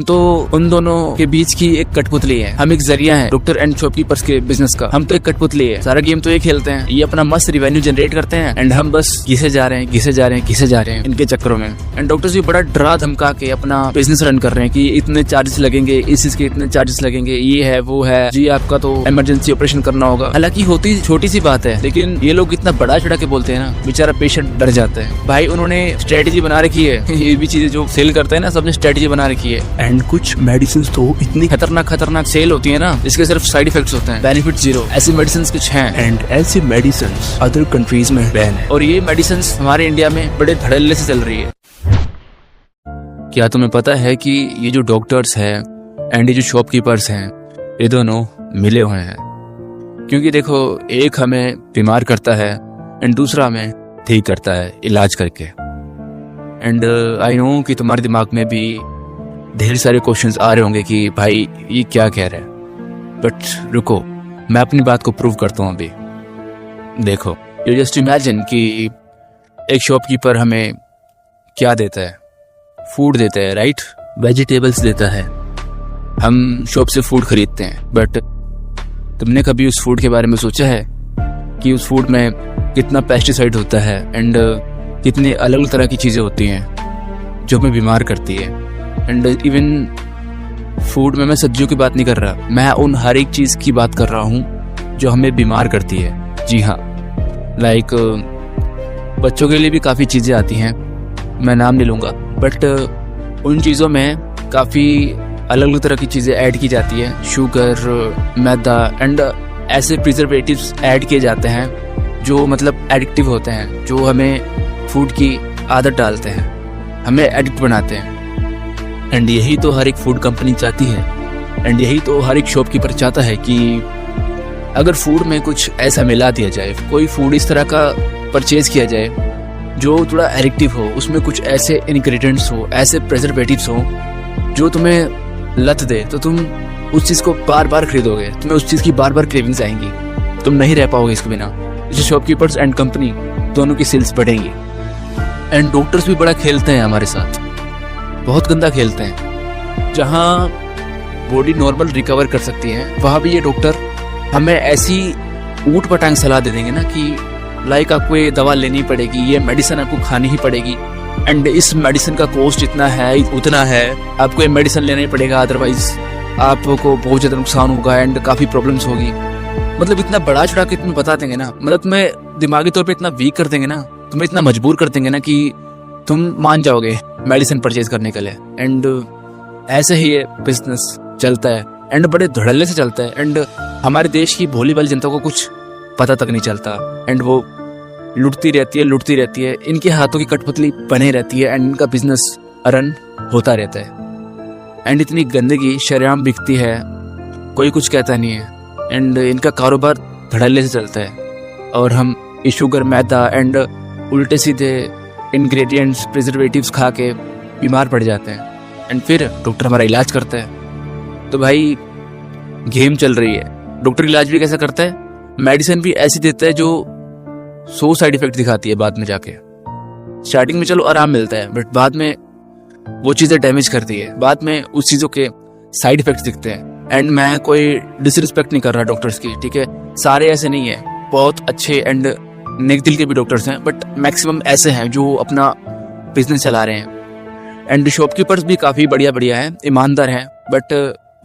तो उन दोनों के बीच की एक कठपुतली है। हम एक जरिया है डॉक्टर एंड शॉपकीपर्स के बिजनेस का। हम तो एक कठपुतली है। सारा गेम तो ये खेलते हैं, ये अपना मस्त रिवेन्यू जनरेट करते हैं एंड हम बस घिसे जा रहे हैं इनके चक्करों में। एंड डॉक्टर्स भी बड़ा डरा धमका के अपना बिजनेस रन कर रहे हैं कि इतने चार्जेस लगेंगे, इस चीज के इतने चार्जेस लगेंगे, ये है वो है जी, आपका तो इमरजेंसी ऑपरेशन करना होगा। हालांकि होती छोटी सी बात है, लेकिन ये लोग इतना बड़ा चढ़ा के बोलते हैं ना, बेचारा पेशेंट डर जाता है। भाई उन्होंने स्ट्रेटेजी बना रखी है। ये भी चीजें जो सेल करते हैं ना, सबने स्ट्रेटेजी बना रखी है। एंड कुछ मेडिसिन तो इतनी खतरनाक सेल होती है ना, जिसके सिर्फ साइड इफेक्ट्स होते हैं, बेनिफिट जीरो। ऐसी मेडिसिन कुछ हैं एंड ऐसी मेडिसिन अदर कंट्रीज में बैन है और ये मेडिसिन हमारे इंडिया में बड़े धड़ल्ले से चल रही है। क्या तुम्हें पता है कि ये जो डॉक्टर्स हैं एंड ये जो शॉपकीपर्स हैं, ये दोनों मिले हुए हैं? क्योंकि देखो, एक हमें बीमार करता है एंड दूसरा हमें ठीक करता है इलाज करके। एंड आई नो कि तुम्हारे दिमाग में भी ढेर सारे क्वेश्चंस आ रहे होंगे कि भाई ये क्या कह रहा है, बट रुको, मैं अपनी बात को प्रूव करता हूँ अभी। देखो, यू जस्ट इमेजिन कि एक शॉपकीपर हमें क्या देता है? फूड देता है, राइट? वेजिटेबल्स देता है। हम शॉप से फूड खरीदते हैं, बट तुमने कभी उस फूड के बारे में सोचा है कि उस फूड में कितना पेस्टिसाइड होता है एंड कितनी अलग अलग तरह की चीज़ें होती हैं जो हमें बीमार करती है? एंड इवन फूड में मैं सब्जियों की बात नहीं कर रहा, मैं उन हर एक चीज़ की बात कर रहा हूँ जो हमें बीमार करती है। जी हाँ, लाइक बच्चों के लिए भी काफ़ी चीज़ें आती हैं, मैं नाम नहीं लूँगा, बट उन चीज़ों में काफ़ी अलग अलग तरह की चीज़ें ऐड की जाती है। शुगर, मैदा एंड ऐसे प्रिजर्वेटिव्स ऐड किए जाते हैं जो मतलब एडिक्टिव होते हैं, जो हमें फूड की आदत डालते हैं, हमें एडिक्ट बनाते हैं। एंड यही तो हर एक फूड कंपनी चाहती है एंड यही तो हर एक शॉपकीपर चाहता है कि अगर फूड में कुछ ऐसा मिला दिया जाए, कोई फूड इस तरह का परचेज किया जाए जो थोड़ा एडिक्टिव हो, उसमें कुछ ऐसे इंग्रेडिएंट्स हो, ऐसे प्रिजर्वेटिव्स हो जो तुम्हें लत दे, तो तुम उस चीज़ को बार बार खरीदोगे, तुम्हें उस चीज़ की बार बार क्रेविंग्स आएंगी, तुम नहीं रह पाओगे इसके बिना। जैसे शॉपकीपर्स एंड कंपनी दोनों की सेल्स बढ़ेंगी। एंड डॉक्टर्स भी बड़ा खेलते हैं हमारे साथ, बहुत गंदा खेलते हैं। जहाँ बॉडी नॉर्मल रिकवर कर सकती है, वहाँ भी ये डॉक्टर हमें ऐसी ऊट पटांग सलाह दे देंगे ना कि लाइक आपको ये दवा लेनी पड़ेगी, ये मेडिसिन आपको खानी ही पड़ेगी एंड इस मेडिसिन का कॉस्ट इतना है, उतना है, आपको ये मेडिसिन लेना ही पड़ेगा, अदरवाइज आपको बहुत ज़्यादा नुकसान होगा एंड काफ़ी प्रॉब्लम्स होगी। मतलब इतना बड़ा चढ़ा के तुम्हें बता देंगे ना, मतलब तुम्हें दिमागी तौर पे इतना वीक कर देंगे ना, तुम्हें इतना मजबूर कर देंगे ना कि तुम मान जाओगे मेडिसिन परचेज करने के लिए। एंड ऐसे ही ये बिजनेस चलता है एंड बड़े धड़ल्ले से चलता है एंड हमारे देश की भोली भाली जनता को कुछ पता तक नहीं चलता एंड वो लुटती रहती है। इनके हाथों की कठपुतली बने रहती है एंड इनका बिजनेस रन होता रहता है एंड इतनी गंदगी शरेआम बिकती है, कोई कुछ कहता नहीं है एंड इनका कारोबार धड़ल्ले से चलता है। और हम ये शुगर, मैदा एंड उल्टे सीधे इंग्रेडिएंट्स, प्रिजर्वेटिव्स खा के बीमार पड़ जाते हैं एंड फिर डॉक्टर हमारा इलाज करता है। तो भाई गेम चल रही है। डॉक्टर इलाज भी कैसा करता है? मेडिसिन भी ऐसी देता है जो 100 साइड इफेक्ट दिखाती है बाद में जाके। स्टार्टिंग में चलो आराम मिलता है, बट बाद में वो चीज़ें डैमेज करती है, बाद में उस चीज़ों के साइड इफेक्ट्स दिखते हैं। एंड मैं कोई डिसरिस्पेक्ट नहीं कर रहा डॉक्टर्स की, ठीक है, सारे ऐसे नहीं है, बहुत अच्छे एंड नेक दिल के भी डॉक्टर्स हैं, बट मैक्सिमम ऐसे हैं जो अपना बिजनेस चला रहे हैं। एंड शॉपकीपर्स भी काफ़ी बढ़िया हैं, ईमानदार हैं, बट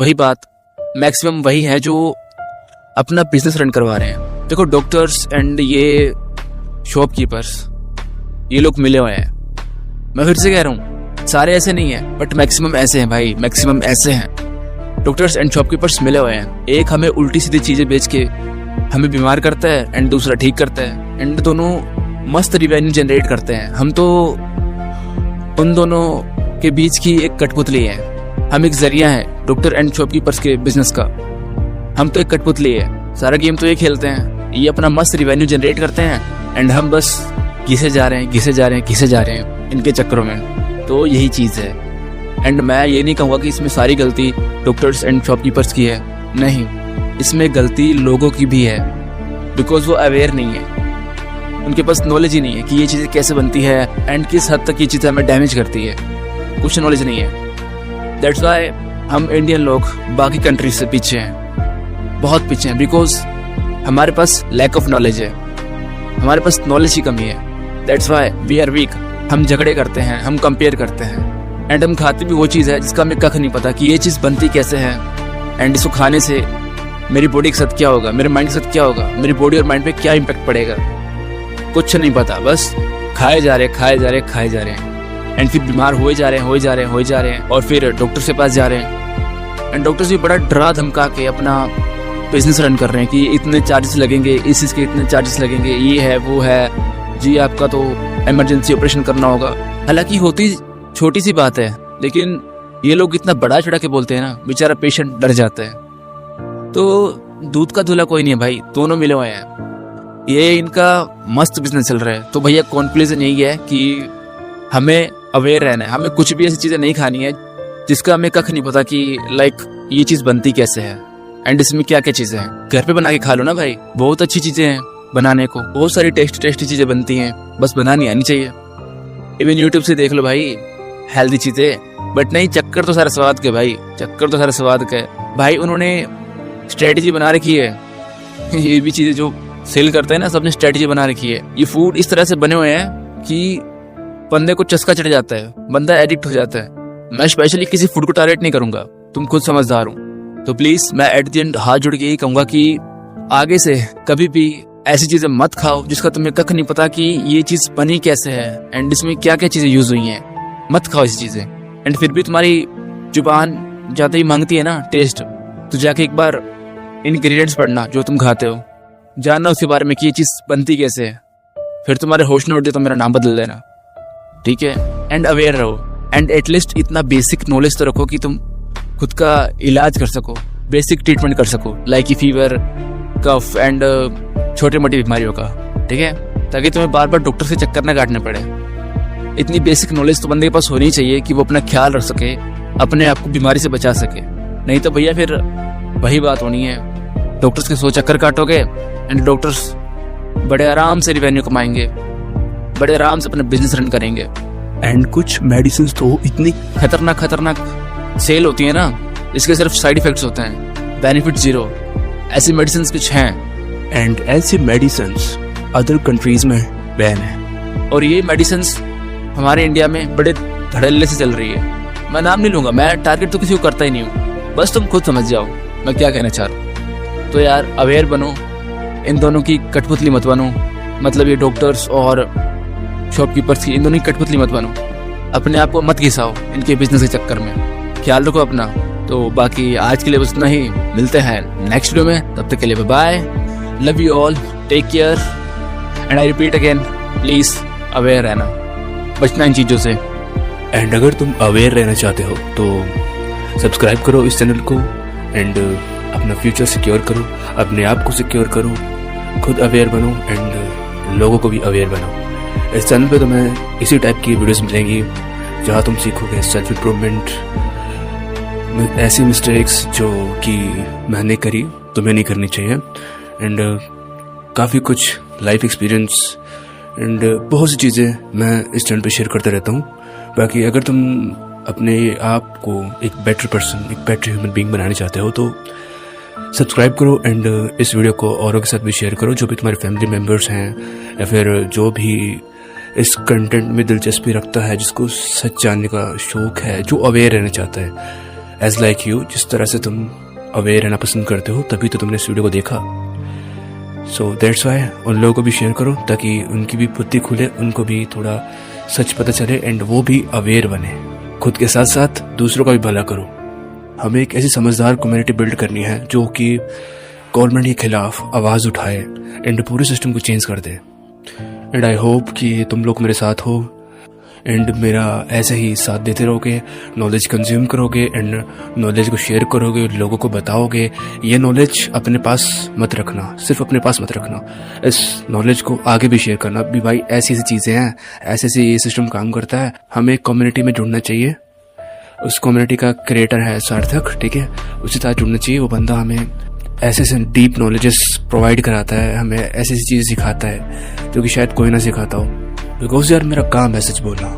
वही बात, मैक्सिमम वही है जो अपना बिजनेस रन करवा रहे हैं। देखो, डॉक्टर्स एंड ये शॉपकीपर्स, ये लोग मिले हुए हैं। मैं फिर से कह रहा हूँ, सारे ऐसे नहीं है, बट मैक्सिमम ऐसे हैं भाई, मैक्सिमम ऐसे हैं। डॉक्टर्स एंड शॉपकीपर्स मिले हुए हैं। एक हमें उल्टी सीधी चीज़ें बेच के हमें बीमार करता है एंड दूसरा ठीक करता है एंड दोनों मस्त रिवेन्यू जनरेट करते हैं। हम तो उन दोनों के बीच की एक कठपुतली है। हम एक जरिया है डॉक्टर एंड शॉपकीपर्स के बिजनेस का। हम तो एक कठपुतली है। सारा गेम तो ये खेलते हैं, ये अपना मस्त रिवेन्यू जनरेट करते हैं एंड हम बस घिसे जा रहे हैं इनके चक्करों में। तो यही चीज़ है। एंड मैं ये नहीं कहूँगा कि इसमें सारी गलती डॉक्टर्स एंड शॉपकीपर्स की है, नहीं, इसमें गलती लोगों की भी है, बिकॉज वो अवेयर नहीं है, उनके पास नॉलेज ही नहीं है कि ये चीज़ें कैसे बनती है एंड किस हद तक ये चीज़ें हमें डैमेज करती है। कुछ नॉलेज नहीं है। दैट्स वाई हम इंडियन लोग बाकी कंट्रीज से पीछे हैं, बहुत पीछे हैं, बिकॉज हमारे पास लैक ऑफ नॉलेज है, हमारे पास नॉलेज की कमी है। That's why we are weak. हम झगड़े करते हैं, हम कंपेयर करते हैं, एंड हम खाते भी वो चीज़ है जिसका हमें कख नहीं पता कि ये चीज़ बनती कैसे है, एंड इसको खाने से मेरी बॉडी के साथ क्या होगा, मेरे माइंड के साथ क्या होगा, मेरी बॉडी और माइंड पे क्या इम्पैक्ट पड़ेगा, कुछ नहीं पता। बस खाए जा रहे हैं एंड फिर बीमार हो जा रहे हैं और फिर डॉक्टर के पास जा रहे हैं, एंड डॉक्टर्स भी बड़ा डरा धमका के अपना बिजनेस रन कर रहे हैं कि इतने चार्जेस लगेंगे, इस चीज़ के इतने चार्जेस लगेंगे, ये है वो है जी, आपका तो इमरजेंसी ऑपरेशन करना होगा। हालांकि होती छोटी सी बात है, लेकिन ये लोग इतना बड़ा चढ़ा के बोलते हैं ना, बेचारा पेशेंट डर जाता है। तो दूध का धुला कोई नहीं है भाई, दोनों मिले हुए हैं, ये इनका मस्त बिजनेस चल रहा है। तो भैया कंक्लूजन यही है कि हमें अवेयर रहना है, हमें कुछ भी ऐसी चीज़ें नहीं खानी है जिसका हमें कख नहीं पता कि लाइक ये चीज़ बनती कैसे है एंड इसमें क्या क्या चीज़ें हैं। घर पे बना के खा लो ना भाई, बहुत अच्छी चीज़ें हैं बनाने को, बहुत सारी टेस्टी चीज़ें बनती हैं, बस बनानी आनी चाहिए। इवन यूट्यूब से देख लो भाई हेल्दी चीज़ें, बट नहीं, चक्कर तो सारा स्वाद के भाई, चक्कर तो सारा स्वाद का है भाई। उन्होंने स्ट्रेटेजी बना रखी है, ये भी चीज़ें जो सेल करते हैं ना, सबने स्ट्रेटेजी बना रखी है। ये फूड इस तरह से बने हुए हैं कि बंदे को चस्का चढ़ जाता है, बंदा एडिक्ट हो जाता है। मैं स्पेशली किसी फूड को टारगेट नहीं करूंगा, तुम खुद समझदार हो। तो प्लीज मैं एट द एंड हाथ जोड़ के यही कहूंगा कि आगे से कभी भी ऐसी चीजें मत खाओ जिसका तुम्हें कख नहीं पता कि ये चीज बनी कैसे है एंड इसमें क्या क्या चीजें यूज हुई हैं। मत खाओ ऐसी चीजें। एंड फिर भी तुम्हारी जुबान जाते ही मांगती है ना टेस्ट, तो जाके एक बार इंग्रेडिएंट्स पढ़ना जो तुम खाते हो, जानना उसके बारे में कि ये चीज बनती कैसे है। फिर तुम्हारे होश न उठ जाए तो मेरा नाम बदल देना, ठीक है। एंड अवेयर रहो, एंड एटलीस्ट इतना बेसिक नॉलेज तो रखो कि तुम खुद का इलाज कर सको, बेसिक ट्रीटमेंट कर सको, लाइक फीवर, कफ एंड छोटे मोटी बीमारियों का, ठीक है, ताकि तुम्हें बार बार डॉक्टर से चक्कर ना काटने पड़े। इतनी बेसिक नॉलेज तो बंदे के पास होनी चाहिए कि वो अपना ख्याल रख सके, अपने आप को बीमारी से बचा सके। नहीं तो भैया फिर वही बात होनी है, डॉक्टर्स के 100 चक्कर काटोगे एंड डॉक्टर्स बड़े आराम से रिवेन्यू कमाएंगे, बड़े आराम से अपना बिजनेस रन करेंगे। एंड कुछ मेडिसिन तो इतनी खतरनाक सेल होती है ना, इसके सिर्फ साइड इफेक्ट्स होते हैं, बेनिफिट जीरो। ऐसी मेडिसिन कुछ हैं, एंड ऐसी मेडिसिन अदर कंट्रीज में बैन है, और ये मेडिसिन हमारे इंडिया में बड़े धड़ल्ले से चल रही है। मैं नाम नहीं लूंगा, मैं टारगेट तो किसी को करता ही नहीं हूँ, बस तुम खुद समझ जाओ मैं क्या कहना चाह रहा हूँ। तो यार अवेयर बनो, इन दोनों की कठपुतली मत बनो, मतलब ये डॉक्टर्स और शॉपकीपर्स की, इन दोनों की कठपुतली मत बनो, अपने आप को मत घिसाओ इनके बिजनेस के चक्कर में, ख्याल रखो अपना। तो बाकी आज के लिए बस इतना ही, मिलते हैं नेक्स्ट वीडियो में, तब तक के लिए bye, love you all, take care, and I repeat again, please aware रहना, बचना इन चीज़ों से। एंड अगर तुम अवेयर रहना चाहते हो तो सब्सक्राइब करो इस चैनल को, एंड अपना फ्यूचर सिक्योर करो, अपने आप को सिक्योर करो, खुद अवेयर बनो एंड लोगों को भी अवेयर बनाओ। इस चैनल पे तुम्हें इसी टाइप की वीडियोस मिलेंगी जहाँ तुम सीखोगे सेल्फ इम्प्रूवमेंट, ऐसी मिस्टेक्स जो कि मैंने करी तुम्हें नहीं करनी चाहिए, एंड काफ़ी कुछ लाइफ एक्सपीरियंस एंड बहुत सी चीज़ें मैं इस चैनल पे शेयर करता रहता हूँ। बाकी अगर तुम अपने आप को एक बेटर पर्सन, एक बेटर ह्यूमन बीइंग बनाना चाहते हो तो सब्सक्राइब करो, एंड इस वीडियो को औरों के साथ भी शेयर करो, जो भी तुम्हारे फैमिली मेम्बर्स हैं या फिर जो भी इस कंटेंट में दिलचस्पी रखता है, जिसको सच जानने का शौक है, जो अवेयर रहना चाहता है एज लाइक यू, जिस तरह से तुम अवेयर रहना पसंद करते हो, तभी तो तुमने इस वीडियो को देखा। सो दैट्स वाई उन लोगों को भी शेयर करो ताकि उनकी भी बुद्धि खुले, उनको भी थोड़ा सच पता चले एंड वो भी अवेयर बने। खुद के साथ साथ दूसरों का भी भला करो। हमें एक ऐसी समझदार कम्युनिटी बिल्ड करनी है जो कि गवर्नमेंट के खिलाफ आवाज़ उठाए एंड पूरे सिस्टम को चेंज कर दे। एंड आई होप कि तुम लोग मेरे साथ हो एंड मेरा ऐसे ही साथ देते रहोगे, नॉलेज कंज्यूम करोगे एंड नॉलेज को शेयर करोगे, लोगों को बताओगे। ये नॉलेज अपने पास मत रखना, सिर्फ अपने पास मत रखना, इस नॉलेज को आगे भी शेयर करना भी। भाई ऐसी ऐसी चीज़ें हैं, ऐसे ऐसे ये सिस्टम काम करता है, हमें एक कम्युनिटी में जुड़ना चाहिए। उस कम्युनिटी का क्रिएटर है सार्थक, ठीक है, उसी साथ जुड़ना चाहिए। वो बंदा हमें ऐसे ऐसे डीप नॉलेजेस प्रोवाइड कराता है, हमें ऐसी ऐसी चीज़ें सिखाता है जो कि शायद कोई ना सिखाता हो। बिकॉज यार मेरा काम है सच बोलना,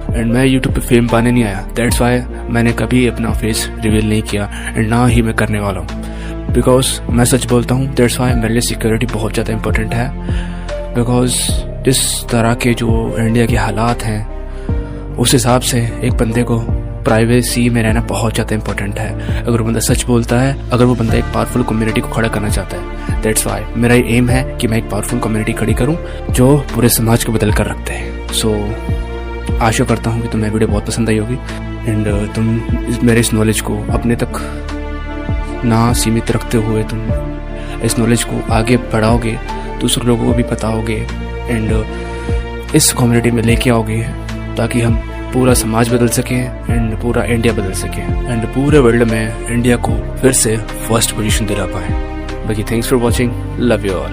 एंड मैं यूट्यूब पे फेम पाने नहीं आया, दैट्स वाई मैंने कभी अपना फेस रिवील नहीं किया एंड ना ही मैं करने वाला हूँ, बिकॉज मैं सच बोलता हूँ। दैट्स वाई मेरे लिए सिक्योरिटी बहुत ज़्यादा इंपॉर्टेंट है, बिकॉज इस तरह के जो इंडिया के हालात हैं उस हिसाब से एक बंदे को प्राइवेसी में रहना बहुत ज़्यादा इंपॉर्टेंट है। अगर वो बंदा सच बोलता है, अगर वो बंदा एक पावरफुल कम्युनिटी को खड़ा करना चाहता है, दैट्स वाई मेरा एम है कि मैं एक पावरफुल कम्युनिटी खड़ी करूं जो पूरे समाज को बदल कर रखते हैं। सो आशा करता हूं कि तुम्हें वीडियो बहुत पसंद आई होगी एंड तुम मेरे इस नॉलेज को अपने तक ना सीमित रखते हुए तुम इस नॉलेज को आगे बढ़ाओगे, दूसरे लोगों को भी बताओगे एंड इस कम्युनिटी में लेके आओगे, ताकि हम पूरा समाज बदल सकें एंड पूरा इंडिया बदल सकें एंड पूरे वर्ल्ड में इंडिया को फिर से फर्स्ट पोजीशन दिला पाए। बाकी thanks for watching, love you all.